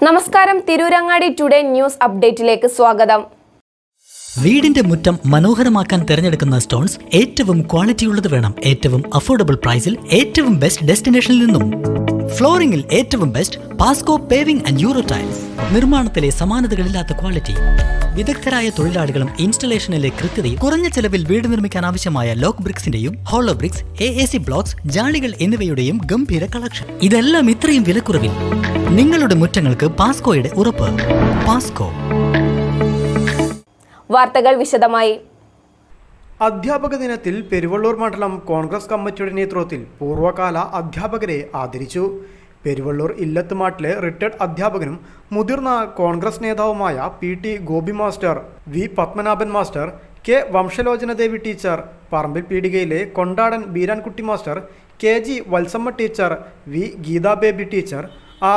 നമസ്കാരം, Tirurangadi today news അപ്ഡേറ്റിലേക്ക് സ്വാഗതം. വീടിന്റെ മുറ്റം മനോഹരമാക്കാൻ തിരഞ്ഞെടുക്കുന്ന സ്റ്റോൺസ് ഏറ്റവും ക്വാളിറ്റിയുള്ളത് വേണം. ഏറ്റവും അഫോർഡബിൾ പ്രൈസിൽ ഏറ്റവും ബെസ്റ്റ് ഡെസ്റ്റിനേഷനിൽ നിന്നും. ഫ്ലോറിംഗിൽ ഏറ്റവും best Pasco paving and euro tiles. നിർമ്മാണത്തിലെ സമാനതകളില്ലാത്ത ക്വാളിറ്റി, വിദഗ്ധരായ തൊഴിലാളികളും ഇൻസ്റ്റലേഷനിലെ കൃത്യതയും, കുറഞ്ഞ ചെലവിൽ വീട് നിർമ്മിക്കാൻ ആവശ്യമായ ലോക്ക് ബ്രിക്സിന്റെയും ഹോളോ ബ്രിക്സ്, AAC ബ്ലോക്സ്, ജാളികൾ എന്നിവയുടെയും ഗംഭീര കളക്ഷൻ. ഇതെല്ലാം ഇത്രയും വിലക്കുറവിൽ. നിങ്ങളുടെ മുറ്റങ്ങൾക്ക് പാസ്കോയുടെ ഉറപ്പ്. പാസ്കോ. വാർത്തകൾ വിശദമായി. അധ്യാപക ദിനത്തിൽ പെരുവള്ളൂർ മണ്ഡലം കോൺഗ്രസ് കമ്മിറ്റിയുടെ നേതൃത്വത്തിൽ പൂർവ്വകാല അധ്യാപകരെ ആദരിച്ചു. പെരുവള്ളൂർ ഇല്ലത്തുമാട്ടിലെ റിട്ടയർഡ് അധ്യാപകനും മുതിർന്ന കോൺഗ്രസ് നേതാവുമായ PT Gopi master, V Padmanabhan master, K Vamsalochanadevi teacher, Parambil പീടികയിലെ Kondadan Beerankutty master, KG Valsamma teacher, V Geetha Baby teacher,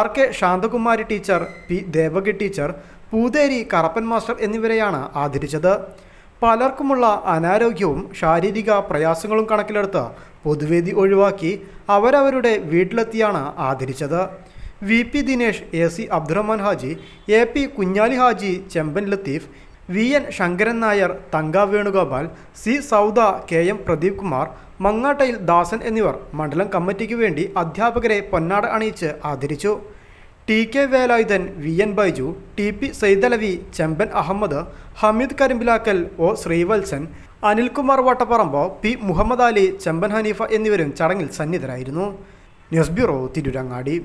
RK Santhakumari teacher, P Devaki teacher, Pootheri Karappan master എന്നിവരെയാണ് ആദരിച്ചത്. പലർക്കുമുള്ള അനാരോഗ്യവും ശാരീരിക പ്രയാസങ്ങളും കണക്കിലെടുത്ത് പൊതുവേദി ഒഴിവാക്കി അവരവരുടെ വീട്ടിലെത്തിയാണ് ആദരിച്ചത്. VP Dinesh, AC Abdurahman Haji, AP Kunjali Haji, ചെമ്പൻ ലത്തീഫ്, VN ശങ്കരൻ നായർ, തങ്ക വേണുഗോപാൽ, C സൗദ, KM പ്രദീപ് കുമാർ, മങ്ങാട്ടയിൽ ദാസൻ എന്നിവർ മണ്ഡലം കമ്മിറ്റിക്ക് വേണ്ടി അധ്യാപകരെ പൊന്നാട അണിയിച്ച് ആദരിച്ചു. TK Velayudhan, VN Baiju, TP Saidalavi, ചെമ്പൻ അഹമ്മദ്, ഹമീദ് കരിമ്പിലാക്കൽ, O ശ്രീവത്സൻ, അനിൽകുമാർ വട്ടപ്പറമ്പ്, P മുഹമ്മദ് അലി, ചെമ്പൻ ഹനീഫ എന്നിവരും ചടങ്ങിൽ സന്നിധരായിരുന്നു. News bureau, Tirurangadi.